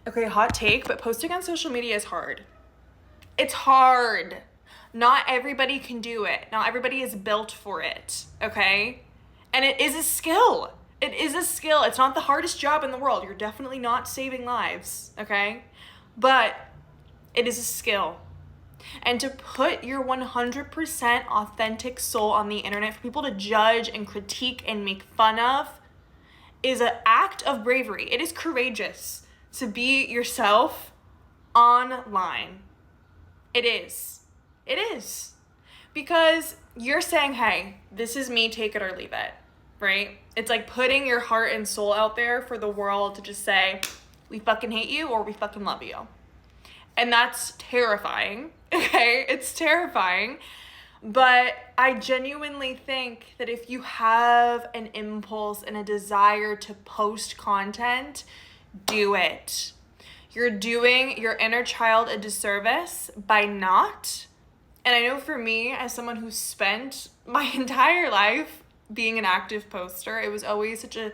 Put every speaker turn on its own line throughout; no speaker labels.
Okay, hot take, but posting on social media is hard. It's hard. Not everybody can do it. Not everybody is built for it, okay? And it is a skill. It is a skill. It's not the hardest job in the world. You're definitely not saving lives, okay? But it is a skill. And to put your 100% authentic soul on the internet for people to judge and critique and make fun of is an act of bravery. It is courageous to be yourself online. It is. It is. Because you're saying, hey, this is me, take it or leave it, right? It's like putting your heart and soul out there for the world to just say, we fucking hate you or we fucking love you. And that's terrifying, okay? It's terrifying. But I genuinely think that if you have an impulse and a desire to post content, do it. You're doing your inner child a disservice by not. And I know for me, as someone who spent my entire life being an active poster, it was always such a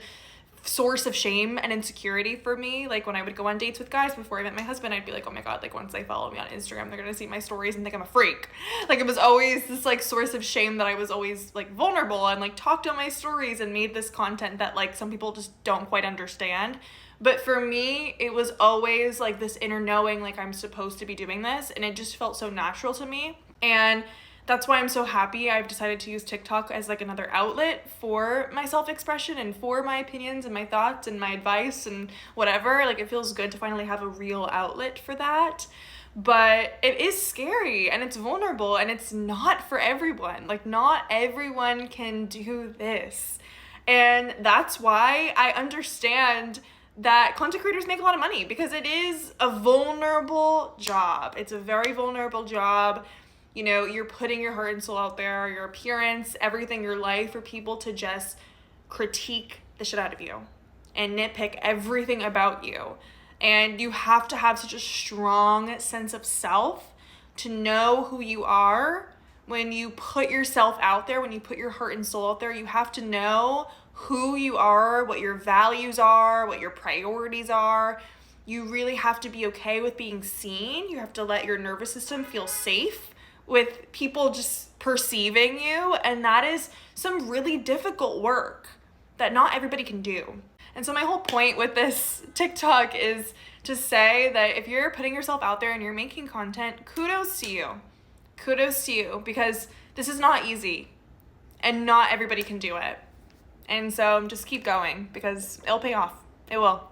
source of shame and insecurity for me. Like when I would go on dates with guys before I met my husband, I'd be like, oh my God, like once they follow me on Instagram, they're gonna see my stories and think I'm a freak. Like it was always this like source of shame that I was always like vulnerable and like talked on my stories and made this content that like some people just don't quite understand. But for me, it was always like this inner knowing, like I'm supposed to be doing this. And it just felt so natural to me. And that's why I'm so happy I've decided to use TikTok as like another outlet for my self-expression and for my opinions and my thoughts and my advice and whatever. Like it feels good to finally have a real outlet for that. But it is scary and it's vulnerable and it's not for everyone. Like not everyone can do this. And that's why I understand that content creators make a lot of money because it is a vulnerable job. It's a very vulnerable job. You know, you're putting your heart and soul out there, your appearance, everything, your life for people to just critique the shit out of you and nitpick everything about you. And you have to have such a strong sense of self to know who you are. When you put yourself out there, when you put your heart and soul out there, you have to know who you are, what your values are, what your priorities are. You really have to be okay with being seen. You have to let your nervous system feel safe with people just perceiving you. And that is some really difficult work that not everybody can do. And so my whole point with this TikTok is to say that if you're putting yourself out there and you're making content, kudos to you. Kudos to you, because this is not easy and not everybody can do it. And so just keep going because it'll pay off. It will.